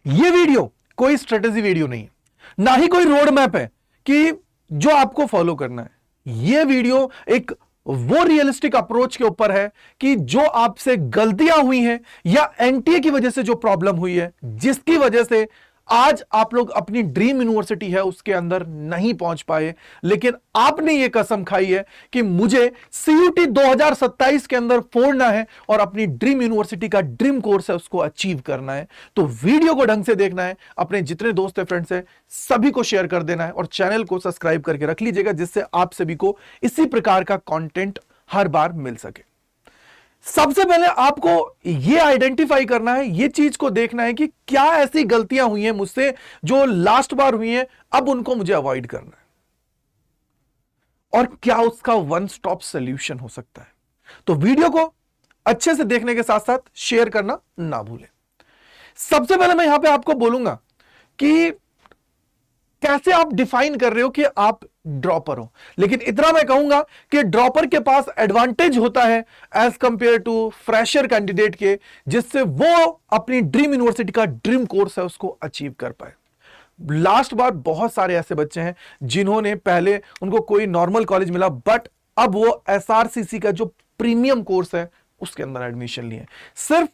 ये वीडियो कोई strategy video नहीं है, ना ही कोई रोड मैप है कि जो आपको फॉलो करना है। ये वीडियो एक वो रियलिस्टिक अप्रोच के ऊपर है कि जो आपसे गलतियां हुई हैं या एनटीए की वजह से जो प्रॉब्लम हुई है, जिसकी वजह से आज आप लोग अपनी ड्रीम यूनिवर्सिटी है उसके अंदर नहीं पहुंच पाए, लेकिन आपने ये कसम खाई है कि मुझे सीयूटी 2027 के अंदर फोड़ना है और अपनी ड्रीम यूनिवर्सिटी का ड्रीम कोर्स है उसको अचीव करना है। तो वीडियो को ढंग से देखना है, अपने जितने दोस्त है फ्रेंड्स है सभी को शेयर कर देना है और चैनल को सब्सक्राइब करके रख लीजिएगा, जिससे आप सभी को इसी प्रकार का कंटेंट हर बार मिल सके। सबसे पहले आपको यह आइडेंटिफाई करना है, यह चीज को देखना है कि क्या ऐसी गलतियां हुई हैं मुझसे जो लास्ट बार हुई हैं, अब उनको मुझे अवॉइड करना है और क्या उसका वन स्टॉप सॉल्यूशन हो सकता है। तो वीडियो को अच्छे से देखने के साथ साथ शेयर करना ना भूलें। सबसे पहले मैं यहां पे आपको बोलूंगा कि कैसे आप डिफाइन कर रहे हो कि आप ड्रॉपर हो, लेकिन इतना मैं कहूंगा कि ड्रॉपर के पास एडवांटेज होता है as compared to fresher candidate के, जिससे वो अपनी ड्रीम यूनिवर्सिटी का ड्रीम कोर्स है उसको अचीव कर पाए। लास्ट बार बहुत सारे ऐसे बच्चे हैं जिन्होंने पहले उनको कोई नॉर्मल कॉलेज मिला, बट अब वो एसआरसीसी का जो प्रीमियम कोर्स है उसके अंदर एडमिशन लिए। सिर्फ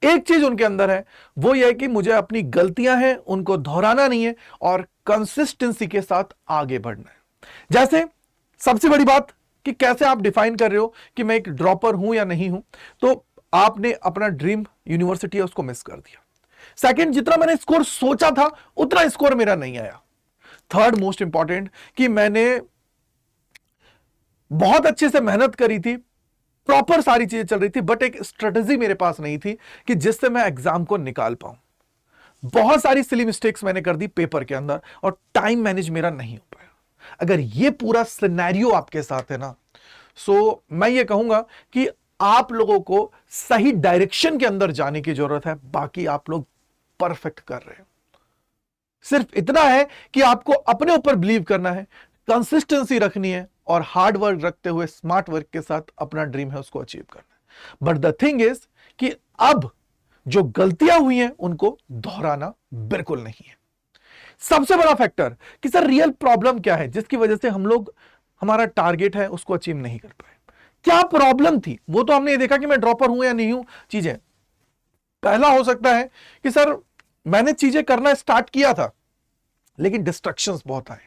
एक चीज उनके अंदर है, वो ये है कि मुझे अपनी गलतियां हैं उनको दोहराना नहीं है और कंसिस्टेंसी के साथ आगे बढ़ना है। जैसे सबसे बड़ी बात कि कैसे आप डिफाइन कर रहे हो कि मैं एक ड्रॉपर हूं या नहीं हूं, तो आपने अपना ड्रीम यूनिवर्सिटी है उसको मिस कर दिया। सेकंड, जितना मैंने स्कोर सोचा था उतना स्कोर मेरा नहीं आया। थर्ड मोस्ट इंपॉर्टेंट कि मैंने बहुत अच्छे से मेहनत करी थी, प्रॉपर सारी चीजें चल रही थी, बट एक स्ट्रेटेजी मेरे पास नहीं थी कि जिससे मैं एग्जाम को निकाल पाऊं। बहुत सारी सिली मिस्टेक्स मैंने कर दी पेपर के अंदर और टाइम मैनेज मेरा नहीं हो पाया। अगर ये पूरा सिनेरियो आपके साथ है ना, सो मैं ये कहूंगा कि आप लोगों को सही डायरेक्शन के अंदर जाने की जरूरत है, बाकी आप लोग परफेक्ट कर रहे हैं। सिर्फ इतना है कि आपको अपने ऊपर बिलीव करना है, कंसिस्टेंसी रखनी है और हार्ड वर्क रखते हुए स्मार्ट वर्क के साथ अपना ड्रीम है उसको अचीव करना है। बट द थिंग इज कि अब जो गलतियां हुई हैं उनको दोहराना बिल्कुल नहीं है। सबसे बड़ा फैक्टर कि सर रियल प्रॉब्लम क्या है जिसकी वजह से हम लोग हमारा टारगेट है उसको अचीव नहीं कर पाए। क्या प्रॉब्लम थी वो तो हमने ये देखा कि मैं ड्रॉपर हूं या नहीं हूं। चीजें पहला हो सकता है कि सर मैंने चीजें करना स्टार्ट किया था लेकिन डिस्ट्रैक्शंस बहुत आए,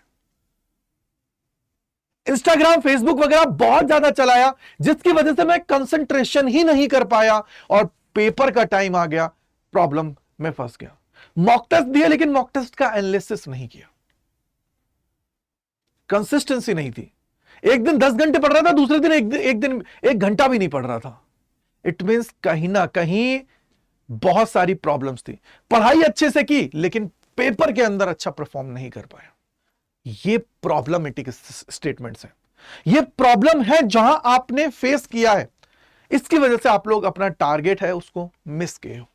इंस्टाग्राम फेसबुक वगैरह बहुत ज्यादा चलाया जिसकी वजह से मैं कंसंट्रेशन ही नहीं कर पाया और पेपर का टाइम आ गया, प्रॉब्लम में फंस गया। मॉक टेस्ट दिए लेकिन मॉक टेस्ट का एनालिसिस नहीं किया, कंसिस्टेंसी नहीं थी। एक दिन 10 घंटे पढ़ रहा था, दूसरे दिन एक दिन 1 घंटा भी नहीं पढ़ रहा था। इट मींस कहीं ना कहीं बहुत सारी प्रॉब्लम्स थी। पढ़ाई अच्छे से की लेकिन पेपर के अंदर अच्छा परफॉर्म नहीं कर पाया। ये प्रॉब्लमेटिक स्टेटमेंट्स हैं, ये प्रॉब्लम है जहां आपने फेस किया है, इसकी वजह से आप लोग अपना टारगेट है उसको मिस किए हो।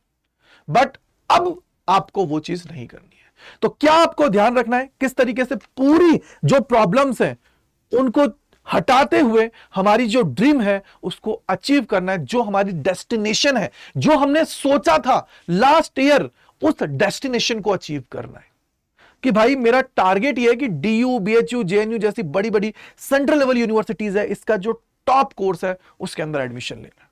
बट अब आपको वो चीज नहीं करनी है। तो क्या आपको ध्यान रखना है किस तरीके से पूरी जो प्रॉब्लम्स हैं उनको हटाते हुए हमारी जो ड्रीम है उसको अचीव करना है, जो हमारी डेस्टिनेशन है, जो हमने सोचा था लास्ट ईयर, उस डेस्टिनेशन को अचीव करना है। कि भाई मेरा टारगेट ये है कि डीयू, बीएचयू, जेएनयू जैसी बड़ी बड़ी सेंट्रल लेवल यूनिवर्सिटीज है, इसका जो टॉप कोर्स है उसके अंदर एडमिशन लेना है।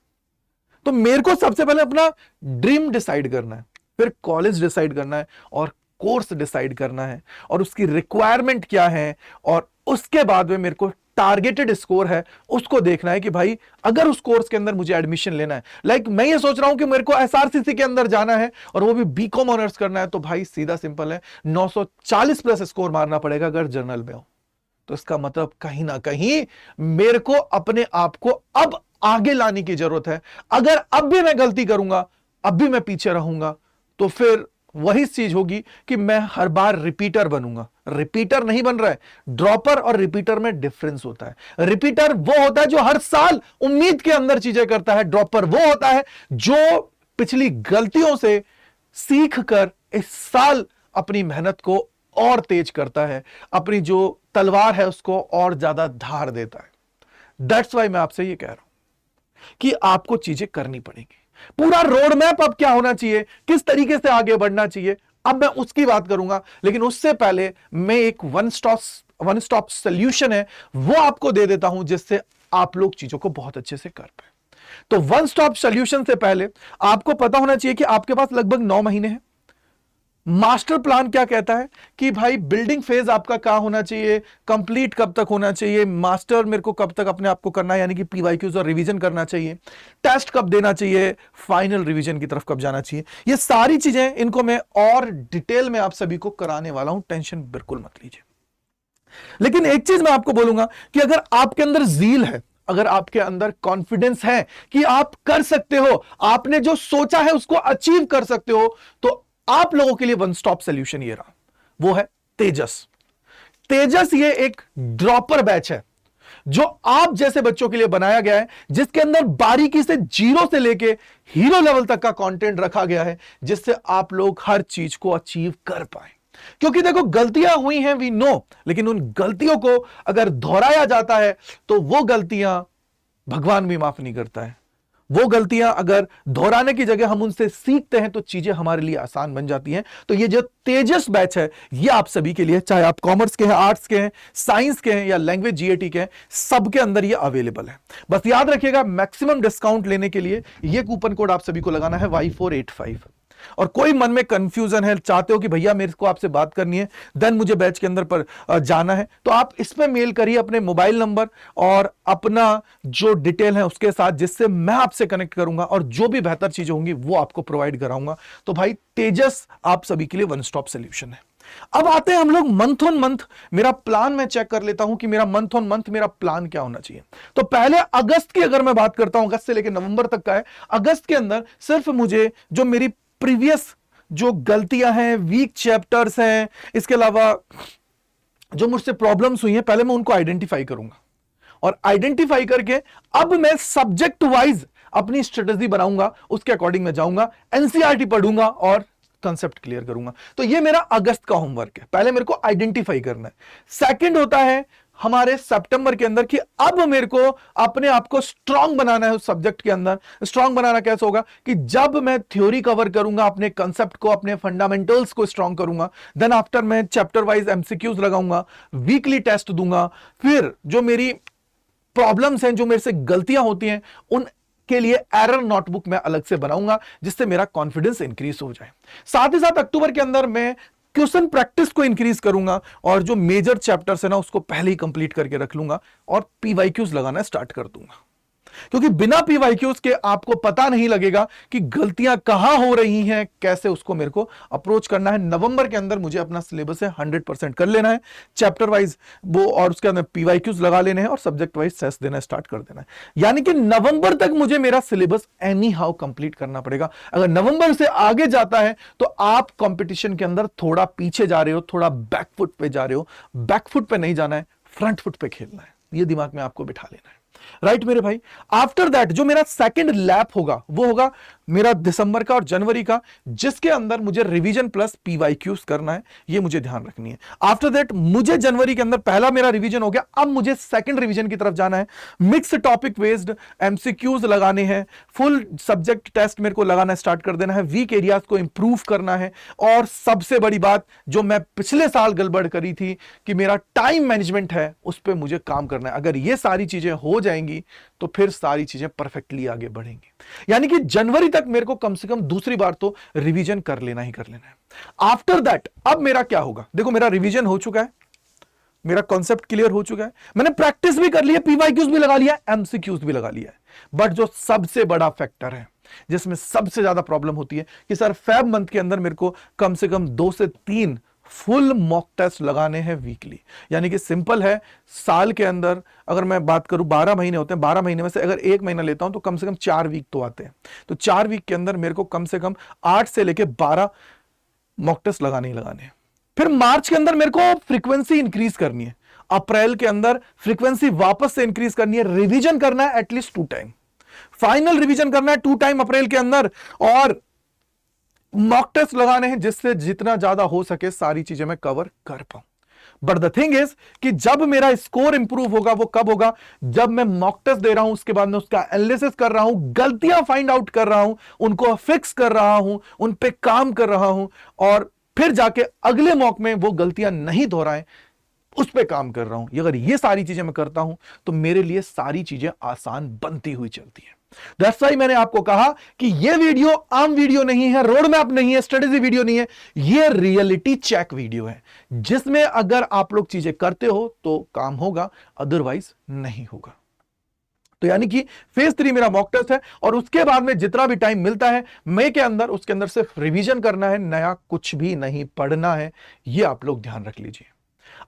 तो मेरे को सबसे पहले अपना ड्रीम डिसाइड करना है, फिर कॉलेज डिसाइड करना है और कोर्स डिसाइड करना है और उसकी रिक्वायरमेंट क्या है, और उसके बाद में मेरे को टारगेटेड स्कोर है उसको देखना है कि भाई अगर उस कोर्स के अंदर मुझे एडमिशन लेना है, लाइक मैं ये सोच रहा हूं कि मेरे को एसआरसीसी के अंदर जाना है और वो भी बीकॉम ऑनर्स करना है, तो भाई सीधा सिंपल है 940 प्लस स्कोर मारना पड़ेगा अगर जर्नल में हो। तो इसका मतलब कहीं ना कहीं मेरे को अपने आप को अब आगे लाने की जरूरत है। अगर अब भी मैं गलती करूंगा, अब भी मैं पीछे रहूंगा, तो फिर वही चीज होगी कि मैं हर बार रिपीटर बनूंगा। रिपीटर नहीं बन रहा है, ड्रॉपर और रिपीटर में डिफरेंस होता है। रिपीटर वो होता है जो हर साल उम्मीद के अंदर चीजें करता है, ड्रॉपर वो होता है जो पिछली गलतियों से सीख कर इस साल अपनी मेहनत को और तेज करता है, अपनी जो तलवार है उसको और ज्यादा धार देता है। दैट्स वाई मैं आपसे ये कह रहा हूं कि आपको चीजें करनी पड़ेंगी। पूरा रोड मैप अब क्या होना चाहिए, किस तरीके से आगे बढ़ना चाहिए, अब मैं उसकी बात करूंगा। लेकिन उससे पहले मैं एक वन स्टॉप सॉल्यूशन है वो आपको दे देता हूं, जिससे आप लोग चीजों को बहुत अच्छे से कर पाए। तो वन स्टॉप सॉल्यूशन से पहले आपको पता होना चाहिए कि आपके पास लगभग 9 महीने हैं। मास्टर प्लान क्या कहता है कि भाई बिल्डिंग फेज आपका कहां होना चाहिए, कंप्लीट कब तक होना चाहिए, मास्टर मेरे को कब तक अपने आप को करना है, यानी कि पीवाईक्यूज और रिवीजन करना चाहिए, टेस्ट कब देना चाहिए, फाइनल रिवीजन की तरफ कब जाना चाहिए, ये सारी चीजें इनको मैं और डिटेल में आप सभी को कराने वाला हूं, टेंशन बिल्कुल मत लीजिए। लेकिन एक चीज मैं आपको बोलूंगा कि अगर आपके अंदर जील है, अगर आपके अंदर कॉन्फिडेंस है कि आप कर सकते हो, आपने जो सोचा है उसको अचीव कर सकते हो, तो आप लोगों के लिए वन स्टॉप सॉल्यूशन ये रहा, वो है तेजस। तेजस ये एक ड्रॉपर बैच है जो आप जैसे बच्चों के लिए बनाया गया है, जिसके अंदर बारीकी से जीरो से लेके हीरो लेवल तक का कंटेंट रखा गया है, जिससे आप लोग हर चीज को अचीव कर पाए। क्योंकि देखो गलतियां हुई हैं, वी नो, लेकिन उन गलतियों को अगर दोहराया जाता है तो वो गलतियां भगवान भी माफ नहीं करता है। वो गलतियां अगर दोहराने की जगह हम उनसे सीखते हैं तो चीजें हमारे लिए आसान बन जाती हैं। तो ये जो तेजस बैच है ये आप सभी के लिए, चाहे आप कॉमर्स के हैं, आर्ट्स के हैं, साइंस के हैं या लैंग्वेज जीएटी के हैं, सबके अंदर ये अवेलेबल है। बस याद रखिएगा मैक्सिमम डिस्काउंट लेने के लिए ये कूपन कोड आप सभी को लगाना है Y485। और कोई मन में कंफ्यूजन है, चाहते हो कि भैया मेरे को आपसे बात करनी है, देन मुझे बैच के अंदर पर जाना है, तो आप इसमें मेल करिए अपने मोबाइल नंबर और अपना जो डिटेल है उसके साथ, जिससे मैं आपसे कनेक्ट करूंगा और जो भी बेहतर चीजें होंगी वो आपको प्रोवाइड कराऊंगा। तो भाई तेजस आप सभी के लिए वन स्टॉप सॉल्यूशन है। अब आते हैं हम लोग मंथ ऑन मंथ, मेरा प्लान मैं चेक कर लेता हूं कि मेरा मंथ ऑन मंथ मेरा प्लान क्या होना चाहिए। तो पहले अगस्त की अगर मैं बात करता हूं, अगस्त से लेकर नवंबर तक का है। अगस्त के अंदर सिर्फ मुझे जो मेरी प्रीवियस जो गलतियां हैं, वीक चैप्टर्स हैं, इसके अलावा जो मुझसे प्रॉब्लम्स हुई हैं, पहले मैं उनको आइडेंटिफाई करूंगा और आइडेंटिफाई करके अब मैं सब्जेक्ट वाइज अपनी स्ट्रेटजी बनाऊंगा, उसके अकॉर्डिंग मैं जाऊंगा, एनसीईआरटी पढ़ूंगा और कंसेप्ट क्लियर करूंगा। तो ये मेरा अगस्त का होमवर्क है, पहले मेरे को आइडेंटिफाई करना है। सेकंड होता है हमारे सितंबर के अंदर कि अब मेरे को अपने आप को स्ट्रांग बनाना है उस सब्जेक्ट के अंदर। स्ट्रांग बनाना कैसे होगा कि जब मैं थ्योरी कवर करूंगा, अपने कंसेप्ट को, अपने फंडामेंटल्स को स्ट्रांग करूंगा, देन आफ्टर मैं चैप्टर वाइज एमसीक्यूज लगाऊंगा, वीकली टेस्ट दूंगा, फिर जो मेरी प्रॉब्लम्स हैं, जो मेरे से गलतियां होती हैं, उन के लिए एरर नोटबुक मैं अलग से बनाऊंगा, जिससे मेरा कॉन्फिडेंस इंक्रीज हो जाए। साथ ही साथ अक्टूबर के अंदर मैं क्वेश्चन प्रैक्टिस को इंक्रीज करूंगा और जो मेजर चैप्टर्स है ना उसको पहले ही कंप्लीट करके रख लूंगा और पीवाईक्यूज लगाना स्टार्ट कर दूंगा। क्योंकि बिना पीवाईक्यूज के आपको पता नहीं लगेगा कि गलतियां कहां हो रही हैं, कैसे उसको मेरे को अप्रोच करना है। नवंबर के अंदर मुझे अपना सिलेबस है 100% कर लेना है, चैप्टर वाइज वो, और उसके अंदर पीवाईक्यूज लगा लेने हैं और सब्जेक्ट वाइज सेस देना स्टार्ट कर देना है। यानी कि नवंबर तक मुझे मेरा सिलेबस एनी हाउ कंप्लीट करना पड़ेगा। अगर नवंबर से आगे जाता है तो आप कंपटीशन के अंदर थोड़ा पीछे जा रहे हो, थोड़ा बैकफुट पे जा रहे हो। बैकफुट पे नहीं जाना है, फ्रंट फुट पे खेलना है, ये दिमाग में आपको बिठा लेना है। राइट मेरे भाई। आफ्टर दैट जो मेरा सेकंड लैप होगा वो होगा मेरा दिसंबर का और जनवरी का, जिसके अंदर मुझे रिवीजन प्लस पीवाईक्यूज करना है, ये मुझे ध्यान रखनी है। आफ्टर दैट मुझे जनवरी के अंदर पहला मेरा रिवीजन हो गया, अब मुझे सेकंड रिवीजन की तरफ जाना है। मिक्स टॉपिक बेस्ड एमसीक्यूज लगाने हैं, फुल सब्जेक्ट टेस्ट मेरे को लगाना स्टार्ट कर देना है, वीक एरियाज को इंप्रूव करना है। और सबसे बड़ी बात जो मैं पिछले साल गड़बड़ करी थी कि मेरा टाइम मैनेजमेंट है, उस पर मुझे काम करना है। अगर ये सारी चीजें हो जाएंगी तो फिर सारी चीजें परफेक्टली आगे बढ़ेंगी। यानी कि जनवरी तक मेरे को कम से कम दूसरी बार तो रिवीजन कर लेना ही कर लेना है। आफ्टर दैट अब मेरा क्या होगा, देखो मेरा रिवीजन हो चुका है, मेरा कॉन्सेप्ट क्लियर हो चुका है, मैंने प्रैक्टिस भी कर लिया, पीवाईक्यूज भी लगा लिया, एमसीक्यूज भी लगा लिया है। बट जो सबसे बड़ा फैक्टर है, जिसमें सबसे ज्यादा प्रॉब्लम होती है कि सर फेब मंथ के अंदर मेरे को कम से कम 2 से 3 फुल मॉक टेस्ट लगाने हैं वीकली। यानी कि सिंपल है, साल के अंदर अगर मैं बात करूं 12 महीने होते हैं, 12 महीने में से अगर 1 महीना लेता हूं तो कम से कम 4 वीक तो आते हैं। तो 4 वीक के अंदर मेरे को कम से कम 8 से लेके 12 मॉक टेस्ट लगाने ही लगाने हैं। फिर मार्च के अंदर मेरे को फ्रीक्वेंसी इंक्रीज करनी है, अप्रैल के अंदर फ्रीक्वेंसी वापस से इंक्रीज करनी है, रिवीजन करना है एटलीस्ट 2 टाइम, फाइनल रिवीजन करना है 2 टाइम अप्रैल के अंदर, और मॉक टेस्ट लगाने हैं जिससे जितना ज्यादा हो सके सारी चीजें मैं कवर कर पाऊं। बट द थिंग इज कि जब मेरा स्कोर इंप्रूव होगा वो कब होगा, जब मैं मॉक टेस्ट दे रहा हूं, उसके बाद में उसका एनालिसिस कर रहा हूं, गलतियां फाइंड आउट कर रहा हूं, उनको फिक्स कर रहा हूं, उन पे काम कर रहा हूं, और फिर जाके अगले मॉक में वो गलतियां नहीं दोहराएं, उस पे काम कर रहा हूं। अगर ये सारी चीजें मैं करता हूं तो मेरे लिए सारी चीजें आसान बनती हुई चलती है। दैट्स व्हाई मैंने आपको कहा कि ये वीडियो आम वीडियो नहीं है, रोड मैप नहीं है, स्ट्रेटेजी वीडियो नहीं है, ये रियलिटी चेक वीडियो है, जिसमें अगर आप लोग चीजें करते हो तो काम होगा, अदरवाइज नहीं होगा। तो यानी कि फेज 3 मेरा मॉक टेस्ट है, और उसके बाद में जितना भी टाइम मिलता है मई के अंदर, उसके अंदर सिर्फ रिवीजन करना है, नया कुछ भी नहीं पढ़ना है। ये आप लोग ध्यान रख लीजिए।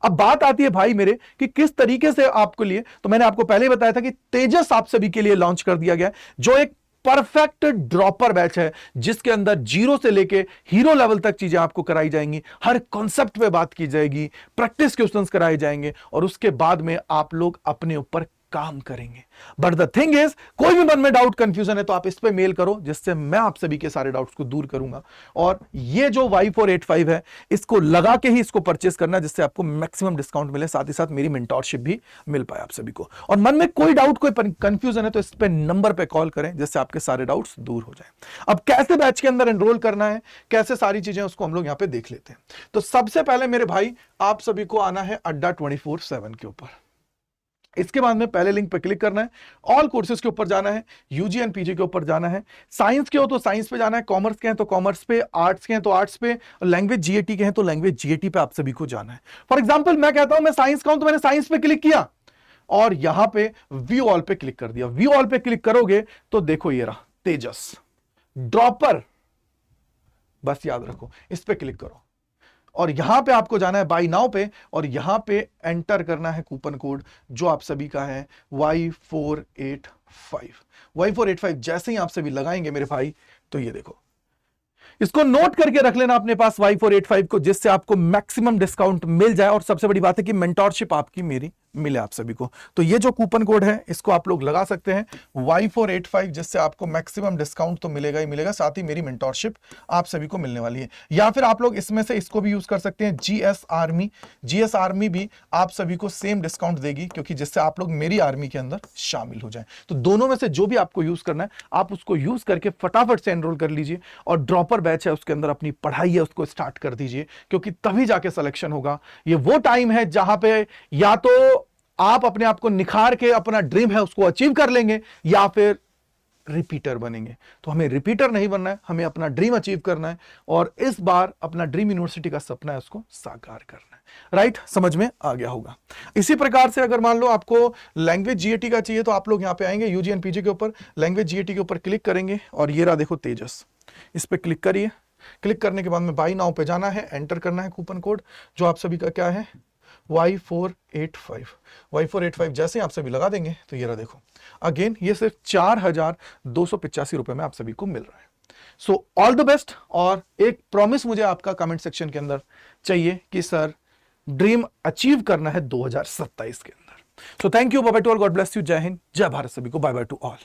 अब बात आती है भाई मेरे कि किस तरीके से आपको लिए, तो मैंने आपको पहले ही बताया था कि तेजस आप सभी के लिए लॉन्च कर दिया गया, जो एक परफेक्ट ड्रॉपर बैच है, जिसके अंदर जीरो से लेके हीरो लेवल तक चीजें आपको कराई जाएंगी, हर कॉन्सेप्ट पे बात की जाएगी, प्रैक्टिस क्वेश्चंस कराए जाएंगे, और उसके बाद में आप लोग अपने ऊपर काम करेंगे। बट द थिंग इज, कोई भी मन में डाउट कंफ्यूजन है तो आप इस पे मेल करो, जिससे मैं आप सभी के सारे डाउट्स को दूर करूंगा। और ये जो Y485 है, इसको लगा के ही इसको परचेस करना, जिससे आपको मैक्सिमम डिस्काउंट मिले, साथ ही साथ मेरी मेंटोरशिप भी मिल पाए आप सभी को। और मन में कोई डाउट, कोई कंफ्यूजन है तो इस पे नंबर पे कॉल करें, जिससे आपके सारे डाउट्स दूर हो जाए। अब कैसे बैच के अंदर एनरोल करना है, कैसे सारी चीजें, उसको हम लोग यहां पे देख लेते हैं। तो सबसे पहले मेरे भाई, आप सभी को आना है अड्डा 24/7 के ऊपर। इसके बाद में पहले लिंक पे क्लिक करना है, ऑल कोर्सेज के ऊपर जाना है, यूजी एंड पीजी के ऊपर जाना है, साइंस के हो तो साइंस पे जाना है, कॉमर्स के हैं तो कॉमर्स पे, आर्ट्स के हैं तो आर्ट्स पे, लैंग्वेज जीएटी के हैं तो लैंग्वेज जीएटी पे आप सभी को जाना है। फॉर एग्जांपल मैं कहता हूं मैं साइंस का हूं, तो मैंने साइंस पे क्लिक किया और यहां पे व्यू ऑल पे क्लिक कर दिया। व्यू ऑल पे क्लिक करोगे तो देखो ये रहा तेजस ड्रॉपर, बस याद रखो, इस पे क्लिक करो और यहां पे आपको जाना है बाय नाउ पे, और यहां पे एंटर करना है कूपन कोड, जो आप सभी का है Y485। Y485 जैसे ही आप सभी लगाएंगे मेरे भाई, तो ये देखो, इसको नोट करके रख लेना अपने पास Y485 को, जिससे आपको मैक्सिमम डिस्काउंट मिल जाए। और सबसे बड़ी बात है कि मेंटोरशिप आपकी मेरी मिले आप सभी को। तो ये जो कूपन कोड है, इसको आप लोग लगा सकते हैं Y485, जिससे आपको मैक्सिमम डिस्काउंट तो मिलेगा ही मिलेगा, साथ ही मेरी मेंटोरशिप आप सभी को मिलने वाली है। या फिर आप लोग इसमें से इसको भी यूज कर सकते हैं, GS आर्मी। GS आर्मी भी आप सभी को सेम डिस्काउंट देगी, क्योंकि जिससे आप लोग मेरी आर्मी के अंदर शामिल हो जाए। तो दोनों में से जो भी आपको यूज करना है, आप उसको यूज करके फटाफट से एनरोल कर लीजिए, और ड्रॉपर बैच है उसके अंदर अपनी पढ़ाई है उसको स्टार्ट कर दीजिए, क्योंकि तभी जाके सिलेक्शन होगा। ये वो टाइम है जहां पे या तो आप अपने आप को निखार के अपना ड्रीम है उसको अचीव कर लेंगे, या फिर रिपीटर बनेंगे। तो हमें रिपीटर नहीं बनना है, हमें अपना ड्रीम अचीव करना है, और इस बार अपना ड्रीम यूनिवर्सिटी का सपना है उसको साकार करना है। राइट, समझ में आ गया होगा। इसी प्रकार से अगर मान लो आपको लैंग्वेज जीएटी का चाहिए, तो आप लोग यहां पे आएंगे यूजी एंड पीजी के ऊपर, लैंग्वेज जीएटी के ऊपर क्लिक करेंगे, और ये रहा देखो तेजस, इस पे क्लिक करिए। क्लिक करने के बाद में बाय नाउ पे जाना है, एंटर करना है कूपन कोड, जो आप सभी का क्या है Y485। Y485 जैसे आप सभी लगा देंगे तो ये रहा देखो, अगेन ये सिर्फ 4,285 रुपए में आप सभी को मिल रहा है। So all the best. और एक प्रॉमिस मुझे आपका कमेंट सेक्शन के अंदर चाहिए कि सर ड्रीम अचीव करना है 2027 के अंदर। So thank you, bye bye to all, God bless you, जय हिंद, जय भारत सभी को, बाय बाय टू ऑल।